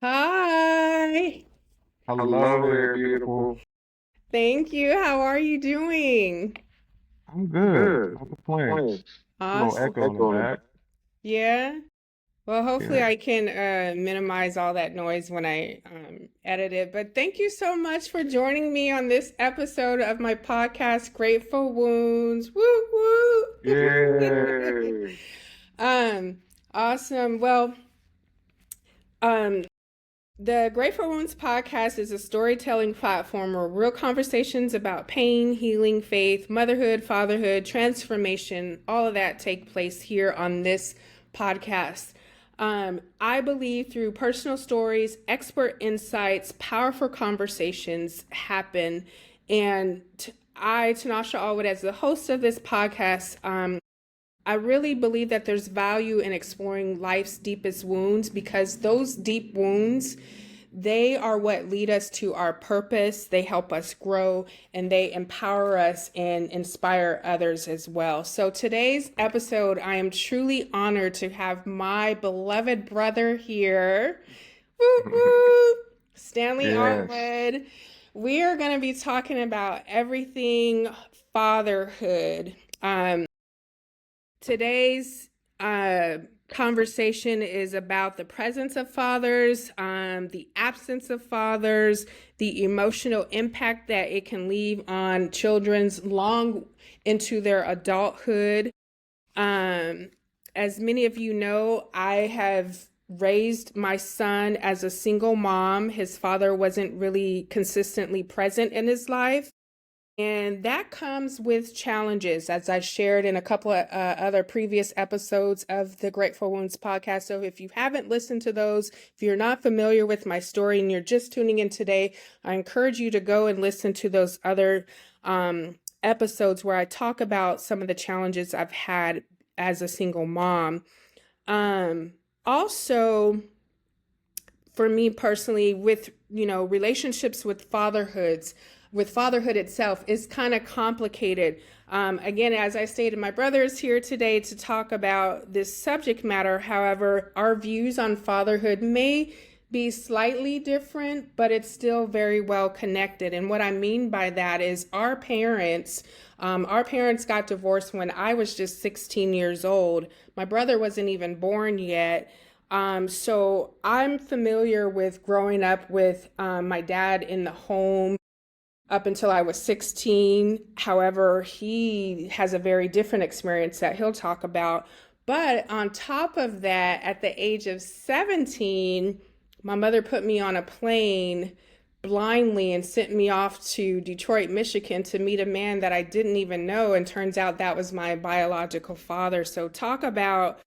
Hi. Hello Hello there, there, beautiful. beautiful. Thank you. How are you doing? I'm I'm good. good. No Thanks. complaints. A little Awesome. Little echo in the echo in the back. back. Yeah. Well, hopefully Yeah. I can minimize all that noise when I edit it. But thank you so much for joining me on this episode of my podcast, Grateful Wounds. Woo woo. Yeah. Yay. um, awesome. Well, um, the Grateful Wounds podcast is a storytelling platform where real conversations about pain, healing, faith, motherhood, fatherhood, transformation, all of that take place here on this podcast. I believe through personal stories, expert insights, powerful conversations happen. And Tanasha Allwood, as the host of this podcast, I really believe that there's value in exploring life's deepest wounds because those deep wounds, they are what lead us to our purpose. They help us grow and they empower us and inspire others as well. So today's episode, I am truly honored to have my beloved brother here. Woo woo! Stanley Yes. Allwood. We are going to be talking about everything fatherhood. Today's conversation is about the presence of fathers, the absence of fathers, the emotional impact that it can leave on children's long into their adulthood. Um, as many of you know, I have raised my son as a single mom. His father wasn't really consistently present in his life. And that comes with challenges, as I shared in a couple of other previous episodes of the Grateful Wounds podcast. So if you haven't listened to those, if you're not familiar with my story and you're just tuning in today, I encourage you to go and listen to those other episodes where I talk about some of the challenges I've had as a single mom. Um, Also, for me personally, with relationships with fatherhood itself is kind of complicated. Again, as I stated, my brother is here today to talk about this subject matter. However, our views on fatherhood may be slightly different, but it's still very well connected. And what I mean by that is our parents got divorced when I was just 16 years old. My brother wasn't even born yet. So I'm familiar with growing up with my dad in the home up until I was 16. However, he has a very different experience that he'll talk about. But on top of that, at the age of 17, my mother put me on a plane blindly and sent me off to Detroit, Michigan to meet a man that I didn't even know. And turns out that was my biological father. So, talk about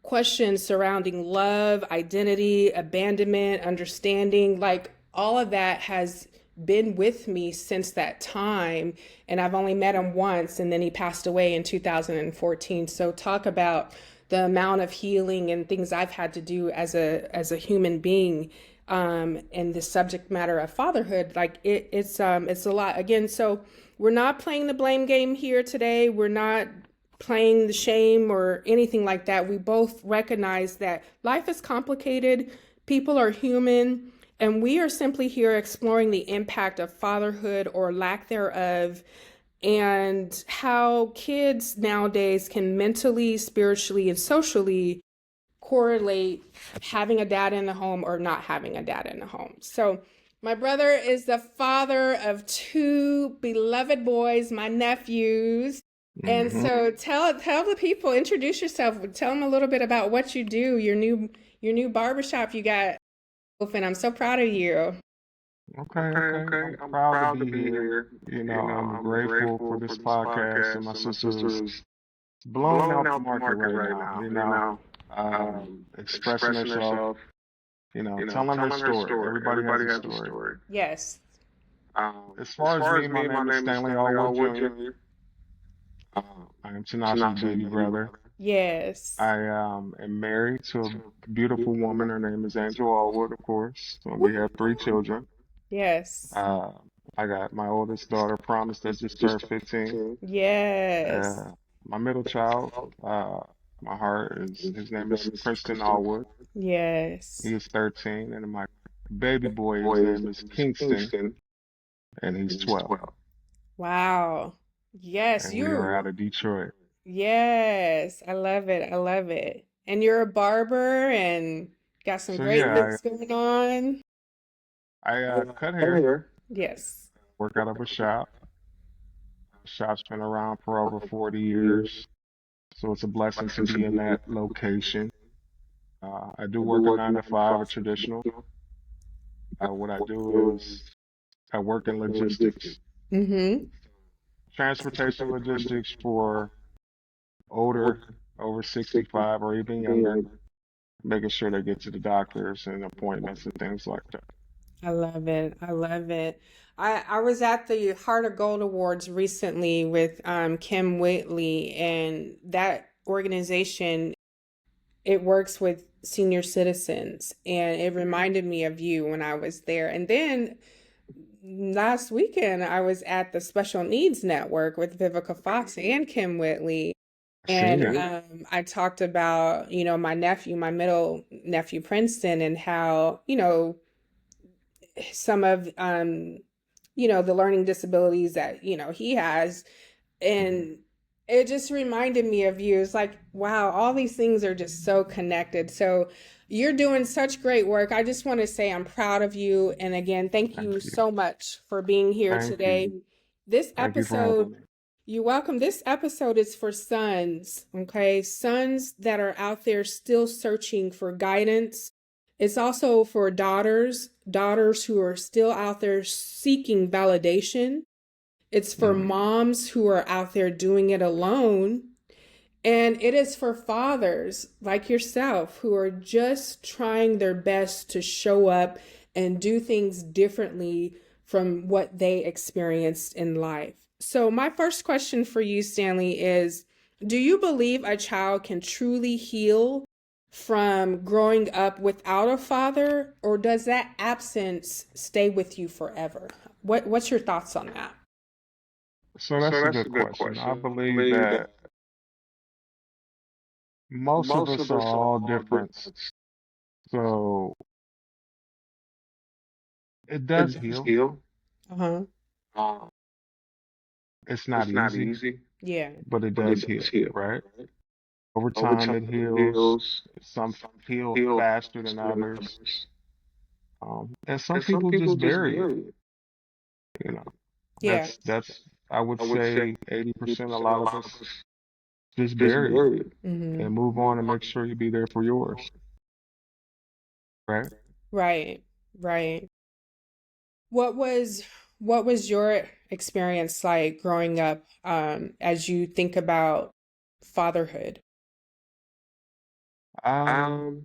questions surrounding love, identity, abandonment, understanding, like all of that has been with me since that time. And I've only met him once, and then he passed away in 2014. So talk about the amount of healing and things I've had to do as a human being, and the subject matter of fatherhood. Like it's a lot again. So we're not playing the blame game here today. We're not playing the shame or anything like that. We both recognize that life is complicated, people are human, and we are simply here exploring the impact of fatherhood or lack thereof, and how kids nowadays can mentally, spiritually, and socially correlate having a dad in the home or not having a dad in the home. So, my brother is the father of two beloved boys, my nephews. And Hmm. so tell the people, introduce yourself, tell them a little bit about what you do, your new barbershop you got open. I'm so proud of you. Okay, Okay, okay. okay. I'm I'm proud to proud to be be here. here. I'm I'm grateful for grateful this for this podcast, and podcast, my and my sister sister is is blowing blowing out the out the market market right right now, now. expressing Expressing herself, herself, telling her telling her story. story. Everybody has Everybody a has a story. story. Yes. As As far as far me, as my me, my name is name is Stanley Stanley Allwood Allwood Jr. Jr. I am To Tanasha's Nasha's baby baby brother. brother. Yes. I am married to To a a beautiful beautiful woman. woman. Her name is Her name is Angel Angel Allwood, of Allwood. course. And we Woo. have three children. Yes. Uh, I got my oldest daughter, Promise, that just Just turned turned 15. 15. Yes. Uh, my middle child, uh, my heart is his name is Princeton Allwood. Yes. He is 13, and my baby boy, his name is Kingston, and he's 12. Wow. Yes, And we are you're, out of Detroit. yes, I love it. I love it. And you're a barber and got some So great yeah, looks going on. I cut hair, Yes. work out of a shop. Shop's been around for over 40 years, so it's a blessing to be in that location. I do work a 9 to 5, a traditional. What I do is I work in logistics, Mm-hmm. transportation logistics for older, over 65 or even younger, making sure they get to the doctors and appointments and things like that. I love it. I love it. I was at the Heart of Gold Awards recently with Kim Whitley, and that organization, it works with senior citizens, and it reminded me of you when I was there. And then last weekend I was at the Special Needs Network with Vivica Fox and Kim Whitley. I And seen it. I talked about, my nephew, my middle nephew Princeton, and how, some of the learning disabilities that, he has. Mhm. And it just reminded me of you. It's like, wow, all these things are just so connected. So you're doing such great work. I just want to say I'm proud of you. And again, thank Thank you you. so much for being here Thank you. today. This Thank you for having episode, me. you're welcome. This episode is for sons, okay? Sons that are out there still searching for guidance. It's also for daughters who are still out there seeking validation. It's for Hmm. moms who are out there doing it alone. And it is for fathers like yourself who are just trying their best to show up and do things differently from what they experienced in life. So, my first question for you, Stanley, is do you believe a child can truly heal from growing up without a father, or does that absence stay with you forever? What's your thoughts on that? So that's a good question. I believe that most of us are all different. So it does heal. Uh-huh. It's not easy, Yeah. but it does heal, right? Over time, it heals. Some heal faster than others. And some people just bury it. You know, Yeah. I would say 80%, a lot of us just bury it Mm-hmm. and move on and make sure you be there for yours, right? Right. Right. What was what was your experience like growing up, as you think about fatherhood? Um,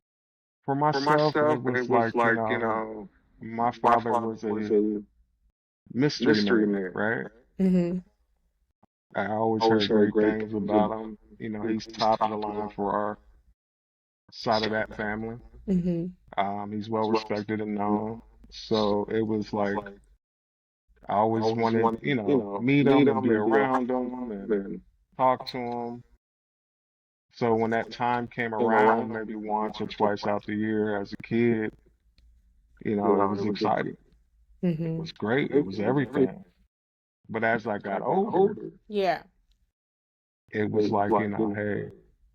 for myself, it was like, my father was a mystery man, right? Mm-hmm. I always heard great things about him. He's top of the line for our side of that family. Mm-hmm. He's well respected and known. So it was like I always wanted, meet him and be around him and talk to him. So when that time came around, maybe once or twice out the year as a kid, it was exciting. It Mm-hmm. was great. It was everything. But as I got older, Yeah. it was like, hey,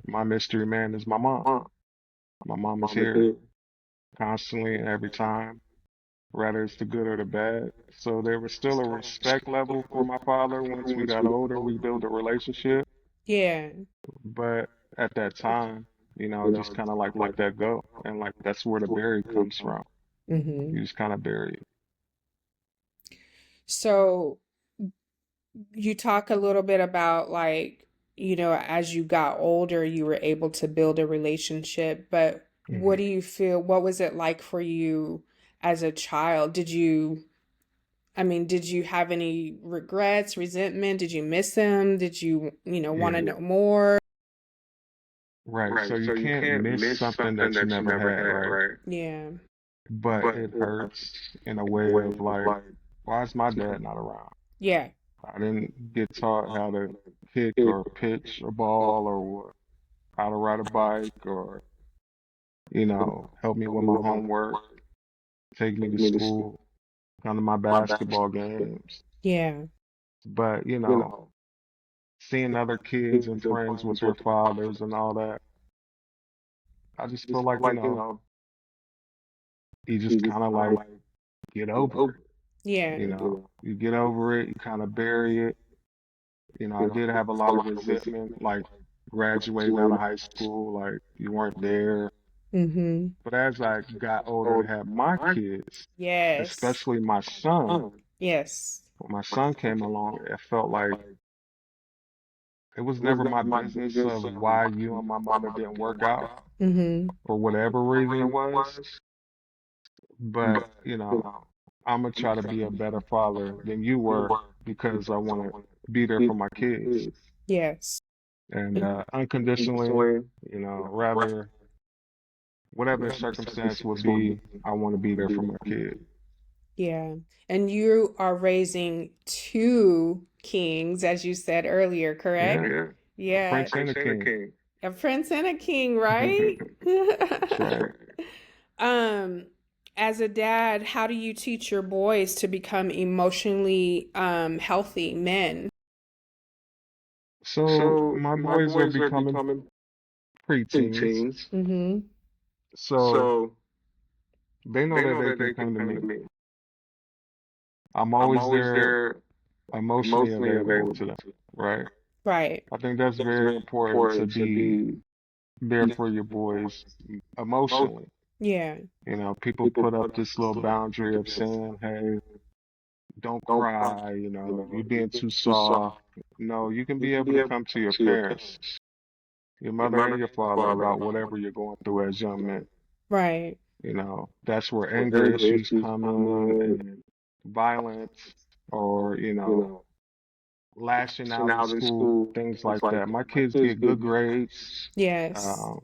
my mystery man is my mom. My mom is here constantly and every time, whether it's the good or the bad. So there was still a respect level for my father. Once we got older, we built a relationship. Yeah. But at that time, just kind of like let that go. And like that's where the bury comes from. Mm-hmm. You just kind of bury it. So you talk a little bit about, like, as you got older, you were able to build a relationship, but what Hmm. do you feel, what was it like for you as a child? Did you have any regrets, resentment? Did you miss him? Did you, want to Yeah. know more? Right. So you can't miss something that you never had, right? Yeah. But it hurts in a way of like, why is my dad not around? Yeah. I didn't get taught how to kick or pitch a ball or what. how to ride a bike or, help me with my homework, take me to school, come to my basketball games. Yeah. But, seeing other kids and friends with their fathers and all that, I just feel like, you just kind of like get over it. Yeah. You get over it, you kind of bury it. I did have a lot of resentment, like graduating out of high school, like you weren't there. Mm-hmm. But as I got older and had my kids, Yes. especially my son, Yes. when my son came along, it felt like it was never my business of why you and my mother didn't work out Mm-hmm. for whatever reason it was. But, I'm gonna try to be a better father than you were because I want to be there for my kids. Yes. And unconditionally, rather whatever the circumstance would be, I want to be there for my kid. Yeah. And you are raising two kings, as you said earlier, correct? Yeah, a Yeah. prince and a king. A prince and a king, right? That's right. Um, as a dad, how do you teach your boys to become emotionally healthy men? So my boys are becoming preteens, Mm-hmm. so they know that they can come to me. I'm always there, emotionally available to them, right? Right. I think that's very important to be there for your boys emotionally. Yeah. People put up this little boundary of saying, hey, don't cry, you're being too soft. No, you can be able to come to your parents, your mother and your father, about whatever you're going through as young men. Right. That's where anger issues come in and violence or, lashing out in school, things like that. My kids get good grades. Yes. Um,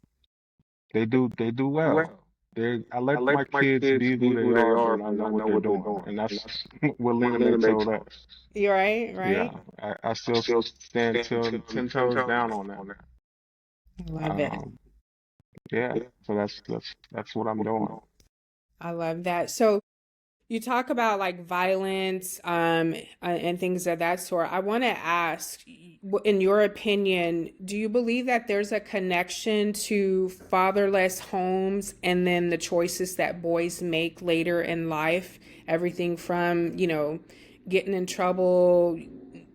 they do well. I let my kids be who they are, but I know what they're doing, and that's what Lena May told us. You're right, Yeah, right? I still stand 10 toes down on that. I love it. Yeah, so that's what I'm doing. I love that. So you talk about like violence and things of that sort. I want to ask, in your opinion, do you believe that there's a connection to fatherless homes and then the choices that boys make later in life? Everything from, getting in trouble,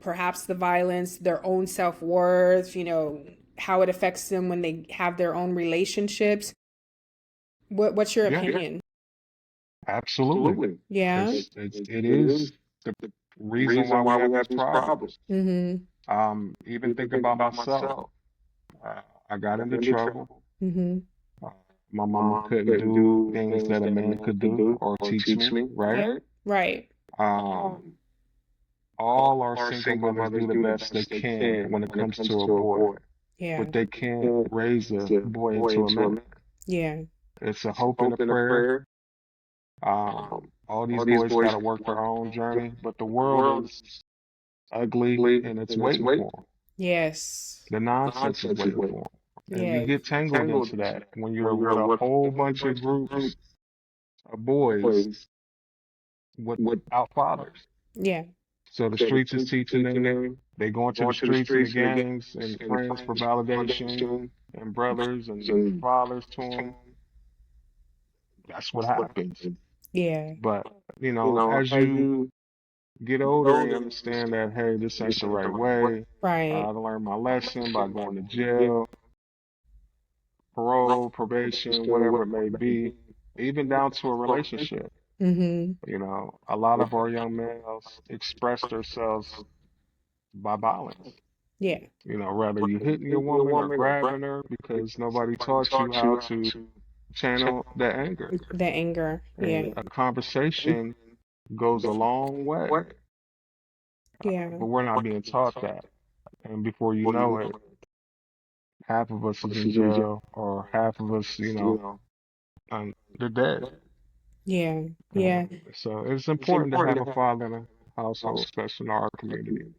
perhaps the violence, their own self-worth, how it affects them when they have their own relationships. What's your Yeah, opinion? absolutely. Yeah. It is the reason why we have these problems. Mm-hmm. Even thinking about myself, uh, I got into trouble. Mm-hmm. Uh, my mom couldn't do things that a man could do or teach me, right? Right. Right. Um, all our single mothers do the best they can when it comes to a boy, Yeah. but they can't raise a boy into a man. Yeah. It's a hope and a prayer. All these boys got to work their own journey, but the world is ugly and it's waiting for them. Yes. The nonsense is waiting for them. And you Yes. get tangled into that when you're with a whole bunch of groups of boys without fathers. Yeah. So the streets is teaching them. They go into the streets and the gangs and friends for validation and brothers and fathers to them. That's what happens. Yeah. But, as you get older and you understand that, hey, this ain't the right way. I Right. learned my lesson by going to jail, parole, probation, whatever it may be, even down to a relationship. Mm-hmm. A lot of our young males express themselves by violence. Yeah. Whether you hitting your woman or grabbing her because nobody taught you how to channel that anger. The anger. And Yeah. a conversation goes a long way, Yeah. but we're not being taught that. And before you know it, half of us is in jail, or half of us, they're dead. Yeah. Uh, Yeah. so it's important to have a father in a household, especially in our community.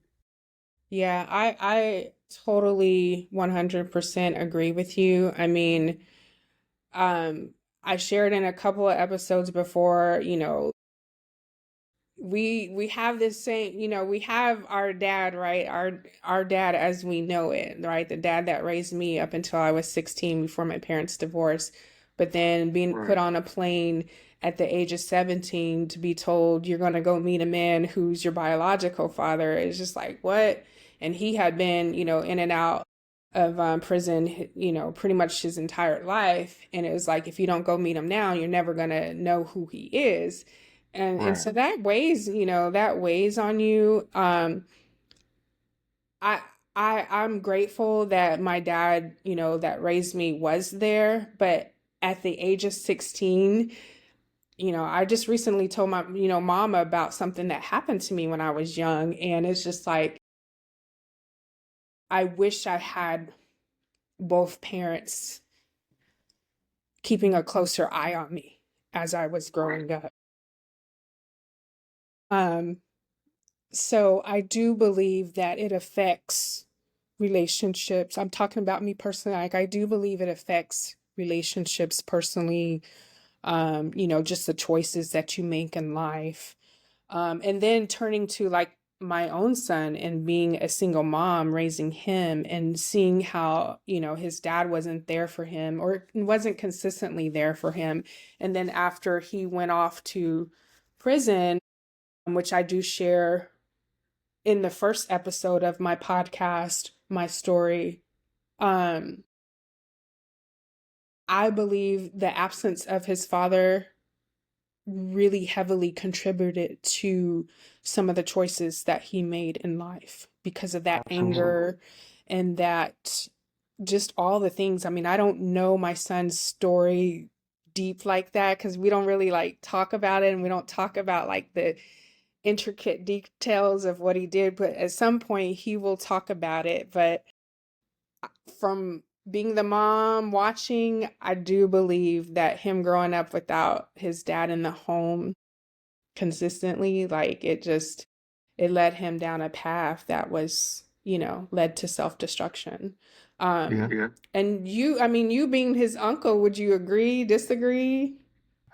Yeah. I totally 100% agree with you. I mean, um, I shared in a couple of episodes before, we have this same, we have our dad, right? Our dad as we know it, right? The dad that raised me up until I was 16 before my parents divorced. But then being put on a plane at the age of 17 to be told you're going to go meet a man who's your biological father is just like, what? And he had been, in and out of prison, pretty much his entire life. And it was like, if you don't go meet him now, you're never going to know who he is. And Right. so that weighs on you. I I'm grateful that my dad, that raised me was there, but at the age of 16, I just recently told my, mama about something that happened to me when I was young, and it's just like I wish I had both parents keeping a closer eye on me as I was growing up. Um, So I do believe that it affects relationships. I'm talking about me personally. Like I do believe it affects relationships personally. Just the choices that you make in life. And then turning to like my own son and being a single mom, raising him and seeing how, his dad wasn't there for him or wasn't consistently there for him. And then after he went off to prison, which I do share in the first episode of my podcast, my story, um, I believe the absence of his father really heavily contributed to some of the choices that he made in life because of that Absolutely. anger and that just all the things. I mean, I don't know my son's story deep like that because we don't really like talk about it and we don't talk about like the intricate details of what he did, but at some point he will talk about it. But from being the mom watching, I do believe that him growing up without his dad in the home consistently, like it led him down a path that was, led to self-destruction. Yeah. And I mean, you being his uncle, would you agree, disagree?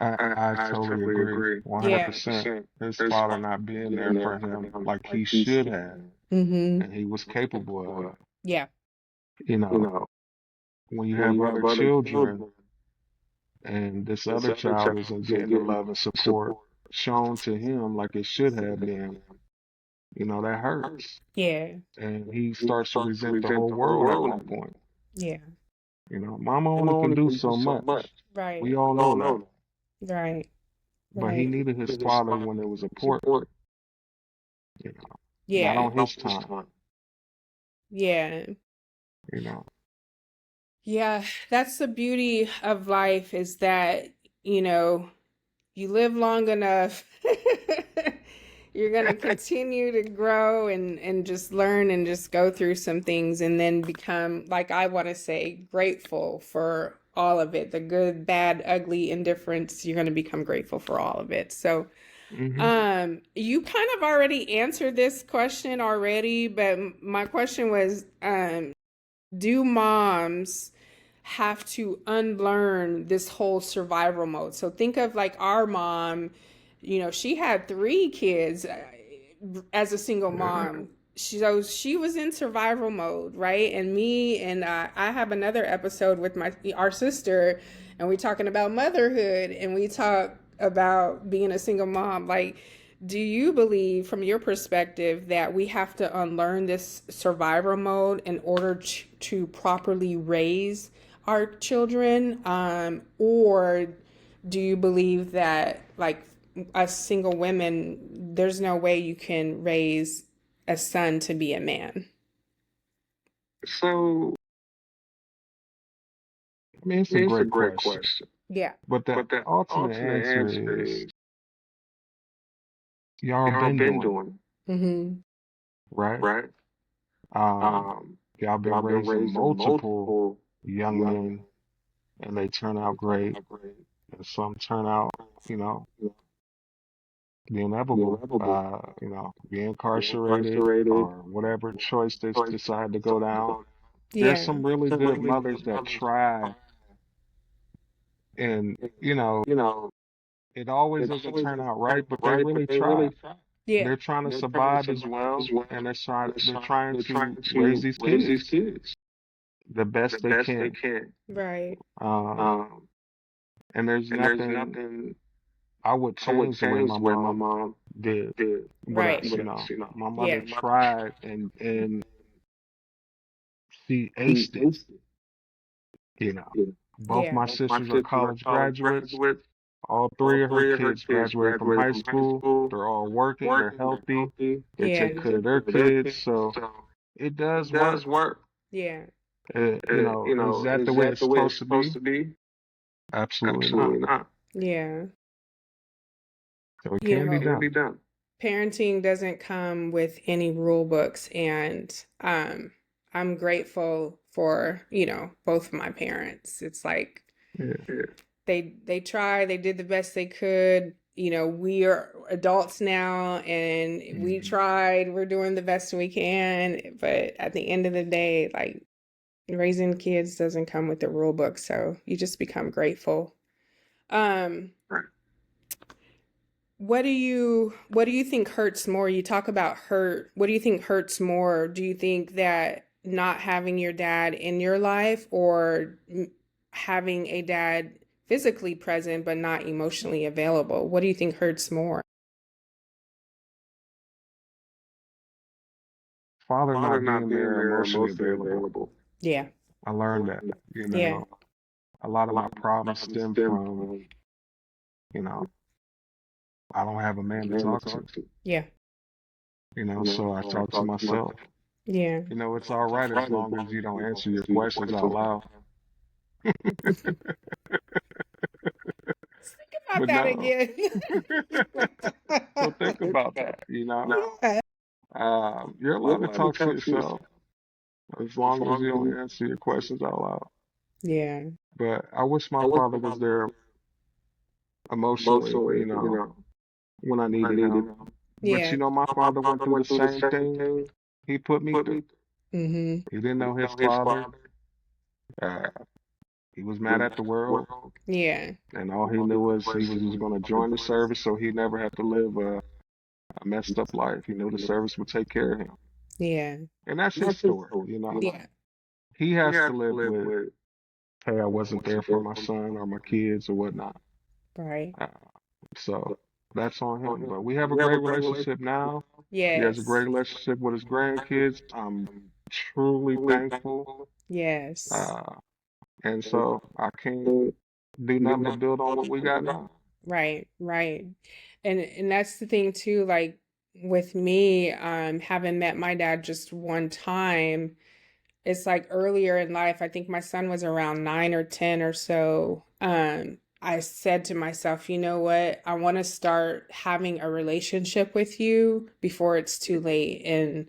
I totally agree. Yeah. 100%. His father not being there for him like he should have, Mm-hmm. and he was capable of. Yeah. You know, when you have other children and this other child isn't getting the love and support shown to him like it should have been, that hurts. Yeah. And he starts to resent the whole world at one point. Yeah. Mama only can do so much. We Right. all know that. Right. But he Right. needed his father when it was important, you know, not Yeah. on his time, Yeah. you know. Yeah. That's the beauty of life is that, you know, you live long enough, you're going to continue to grow and just learn and just go through some things and then become, like I want to say, grateful for all of it, the good, bad, ugly, indifference. You're going to become grateful for all of it. So, Hmm. you kind of already answered this question already, but my question was, do moms have to unlearn this whole survival mode? So think of like our mom, she had three kids as a single Yeah. mom. She was in survival mode, right? And me and I have another episode with our sister, and we talking about motherhood, and we talk about being a single mom. Like, do you believe, from your perspective, that we have to unlearn this survival mode in order to properly raise our children? Or do you believe that, like, us single women, there's no way you can raise a son to be a man? So, I mean, it's a great question. Yeah. But the ultimate answer is y'all been doing it, Mm-hmm. right? Um, y'all been raising multiple young men and they turn out great, and some turn out, you know, the inevitable, be incarcerated or whatever choice they decide to go down. There's Yeah. some really good mothers that try, and it always doesn't turn out right, but they really try. Yeah. They're trying to survive as well, and they're trying to raise these kids the best they can. Right. Um, and there's nothing I would change the way my mom did with Right. us. My mother Yeah. tried, and she aced it. You know, both Yeah. my sisters are college graduates. All three of her kids graduated from high school. They're all working. They're healthy. They Yeah. take care of their kids. So it does work. Yeah. Is that the way it's supposed to be? Absolutely not. Yeah. So it You can be know, done. parenting doesn't come with any rule books, and I'm grateful for, both of my parents. It's like Yeah. they tried, they did the best they could. We are adults now, and we Mhm. tried, we're doing the best we can, but at the end of the day, like, raising kids doesn't come with the rule book, so you just become grateful. um what do you think hurts more? You talk about hurt. What do you think hurts more? Do you think that not having your dad in your life, or having a dad physically present but not emotionally available? What do you think hurts more? Father not being there emotionally available. Yeah. I learned that, Yeah. a lot of my problems stem from, you know, I don't have a man to talk to, Yeah. so I talk to myself. Yeah. It's all right as long as you don't answer your questions out loud. Think about But that no. again. So think about that. Yeah. You're allowed to talk to yourself as long as you don't answer your questions out loud. Yeah. But I wish my father was there emotionally, when I needed him. But Yeah. my father went through the same thing he put me through. Mm-hmm. He didn't know his father. Uh, he was mad at the world, Yeah. and all he knew was he was just going to join the service so he never had to live a messed up life. He knew the service would take care of him. Yeah. And that's his story, Yeah. He has to live with, hey, I wasn't there for my son or my kids or whatnot. Right. Uh, so that's on him. But we have a great relationship now. He has a Yes. great relationship with his grandkids. I'm truly thankful. Yes. Uh, and so I can't do nothing but build on what we got now. Right. Right. And that's the thing too, like, with me, having met my dad just one time. It's like earlier in life, I think my son was around 9 or 10 or so. I said to myself, you know what? I want to start having a relationship with you before it's too late. And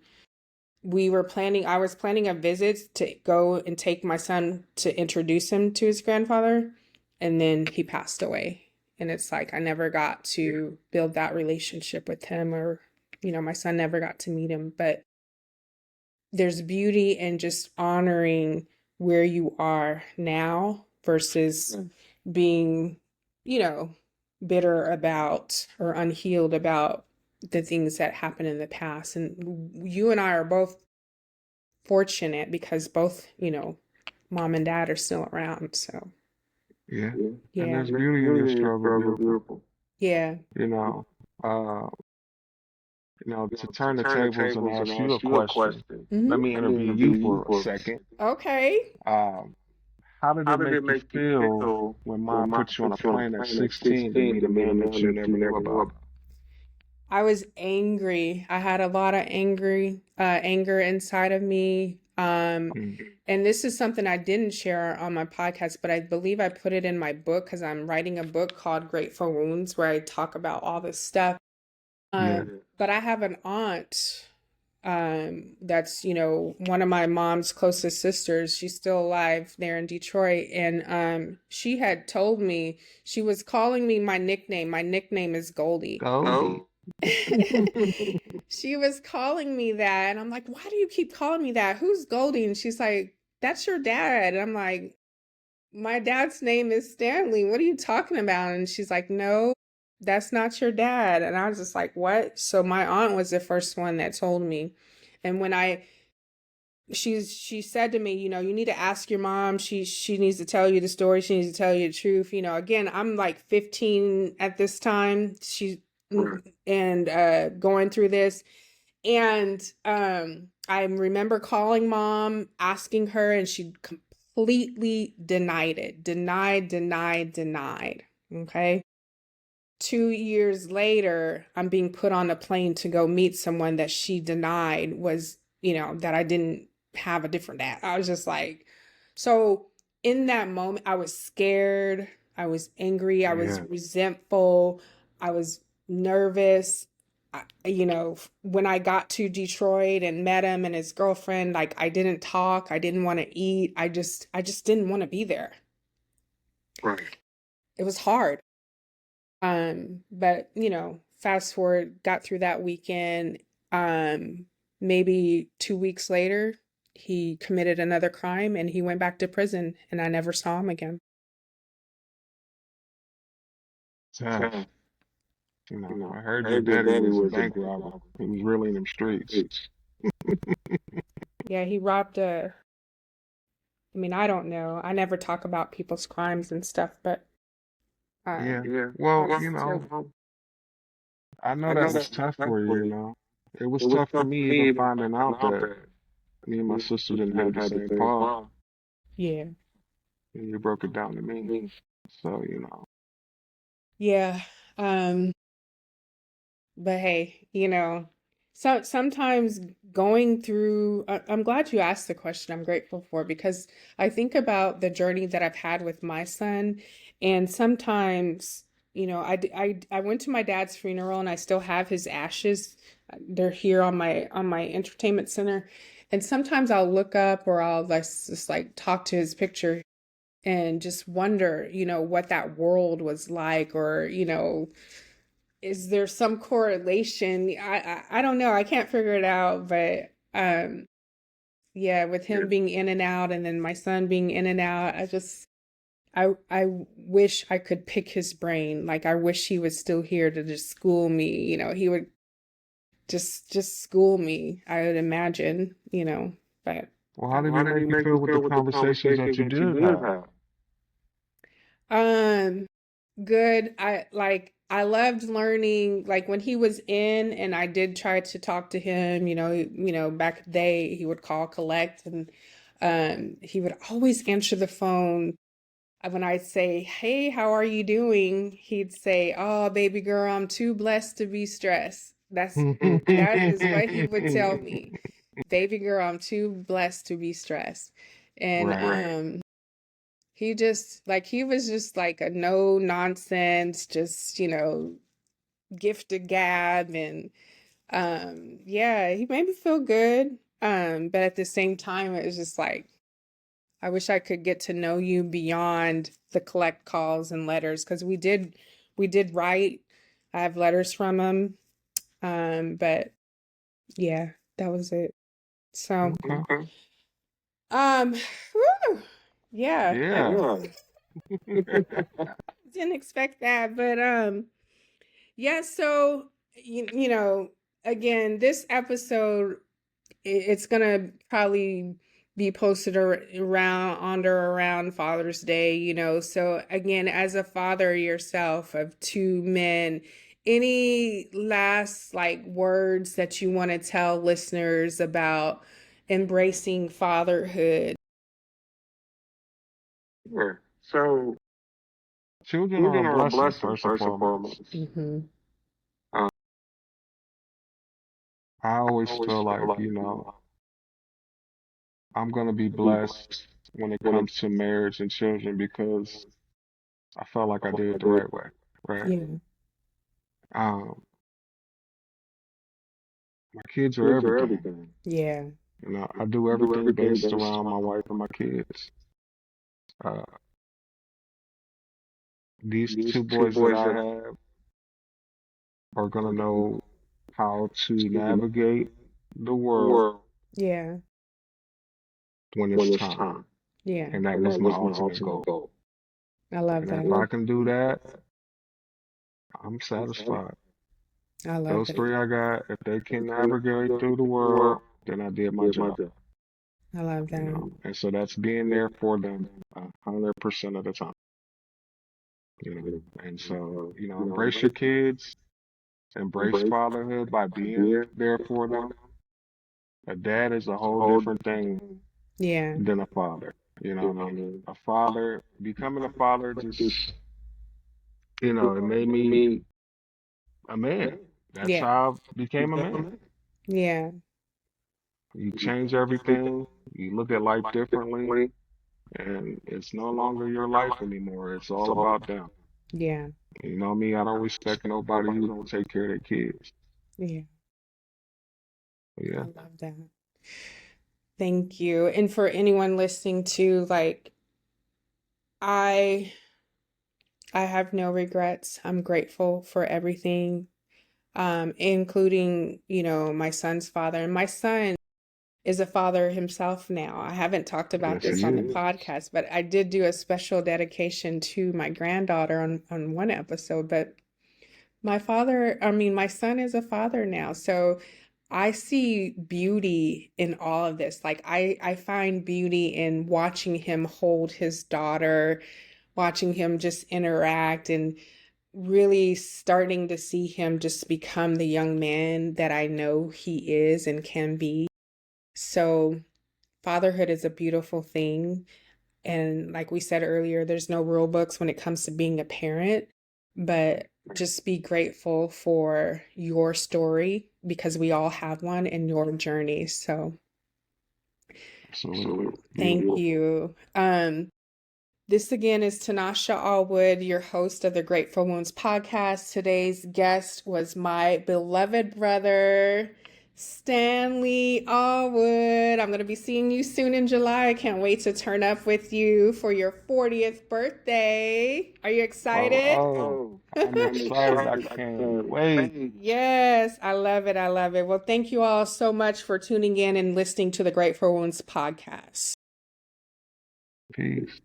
I was planning a visit to go and take my son to introduce him to his grandfather. And then he passed away. And it's like I never got to build that relationship with him, or, my son never got to meet him. But there's beauty in just honoring where you are now versus being, you know, bitter about or unhealed about the things that happened in the past. And you and I are both fortunate because both, mom and dad are still around. So, Yeah. And yeah. there's beauty in your struggle, beautiful. Yeah. You know, uh, to turn the tables and ask you a question. Hmm. Let me interview you for a second. Okay. Um, how did it make you feel when mom put you on a plane at 16 to meet a man that you never knew about? I was angry. I had a lot of anger inside of me. Mm, And this is something I didn't share on my podcast, but I believe I put it in my book because I'm writing a book called Grateful Wounds, where I talk about all this stuff. yeah. But I have an aunt, that's, one of my mom's closest sisters. She's still alive there in Detroit. And she had told me, she was calling me my nickname. My nickname is Goldie. Goldie. She was calling me that, and I'm like, why do you keep calling me that? Who's Goldie? And she's like, that's your dad. And I'm like, my dad's name is Stanley. What are you talking about? And she's like, no, that's not your dad. And I was just like, what? So my aunt was the first one that told me. And when she said to me, you need to ask your mom. She needs to tell you the story. She needs to tell you the truth. Again, I'm like 15 at this time. And going through this. And I remember calling mom, asking her, and she completely denied it. Denied, denied, denied. Okay. 2 years later, I'm being put on a plane to go meet someone that she denied was, that I didn't have a different dad. I was just like, so in that moment, I was scared. I was angry. I was Yeah. resentful. I was nervous. When I got to Detroit and met him and his girlfriend, like I didn't talk. I didn't want to eat. I just didn't want to be there. Right. It was hard. But fast forward, got through that weekend. Um, Maybe 2 weeks later, he committed another crime and he went back to prison, and I never saw him again. Tough. I heard your daddy was a bank robber. He was really in them streets. Yeah, he robbed a. I mean, I don't know. I never talk about people's crimes and stuff, but Yeah. my Well, sister. I know that was tough for you. It was tough for me even finding out that me and my sister didn't have the same pa, Yeah, and you broke it down to me. So, yeah. Um, But hey, so sometimes going through, I'm glad you asked the question. I'm grateful for, because I think about the journey that I've had with my son, and sometimes, I went to my dad's funeral and I still have his ashes. They're here on my entertainment center, and sometimes I'll look up or I'll just like talk to his picture and just wonder, what that world was like, or is there some correlation? I don't know. I can't figure it out, but yeah, with him being in and out and then my son being in and out, I wish I could pick his brain. Like I wish he was still here to just school me. He would just school me, I would imagine, but well, how did he make you feel with the conversations that you did have? um good. I loved learning, like when he was in and I did try to talk to him, back in the day he would call collect, and he would always answer the phone. When I'd say, "Hey, how are you doing?" He'd say, "Oh, baby girl, I'm too blessed to be stressed." That is what he would tell me. Baby girl, I'm too blessed to be stressed. And Right. he was just like a no nonsense, just, gift to gab. And yeah, he made me feel good. But at the same time, it was just like, I wish I could get to know you beyond the collect calls and letters, because we did write. I have letters from him. But yeah, that was it. So, Okay. um, whew, yeah, Yeah. didn't expect that, but yeah, so again, this episode, it's gonna probably be posted around under around Father's Day, so again, as a father yourself of two men, any last like words that you want to tell listeners about embracing fatherhood? Sure. So, children are a blessing, first and foremost. Hmm. Uh, I always feel like, I'm going to be blessed when it comes to marriage and children because I felt like I did it the right way, right? Yeah. Um, my kids are everything. Yeah. I do everything based around my wife and my kids. Uh, these two boys that I have, are gonna know how to navigate the world Yeah. when it's time. Yeah. And that was my ultimate goal. I love And if that. I can do that, I'm satisfied. I love Those it. three I got, if they can navigate through the world, then I did my job, I love you that. know. And so that's being there for them 100% of the time, you know. And so, you know, embrace your kids, embrace fatherhood by being there for them. A dad is a whole different thing Yeah. than a father. You know what I mean? A father, becoming a father just, you know, it made me a man. That's Yeah. how I became a man. Yeah. You change everything, you look at life differently, and it's no longer your life anymore. It's all about them. Yeah. You know me, I don't respect nobody who don't take care of their kids. Yeah. I Yeah, love that. Thank you. And for anyone listening to, like, I I have no regrets. I'm grateful for everything, including, my son's father. And my son is a father himself now. I haven't talked about yes, he this on the is. podcast, but I did do a special dedication to my granddaughter on one episode. But my son is a father now. So I see beauty in all of this. Like I find beauty in watching him hold his daughter, watching him just interact and really starting to see him just become the young man that I know he is and can be. So fatherhood is a beautiful thing. And like we said earlier, there's no rule books when it comes to being a parent, but just be grateful for your story because we all have one in your journey. So Absolutely. thank Beautiful. you. This again is Tanasha Allwood, your host of the Grateful Wounds podcast. Today's guest was my beloved brother, Stanley Allwood. I'm going to be seeing you soon in July. I can't wait to turn up with you for your 40th birthday. Are you Oh, excited? oh, I'm excited. I can't wait. Yes, I love it. I love it. Well, thank you all so much for tuning in and listening to the Grateful Wounds podcast. Peace.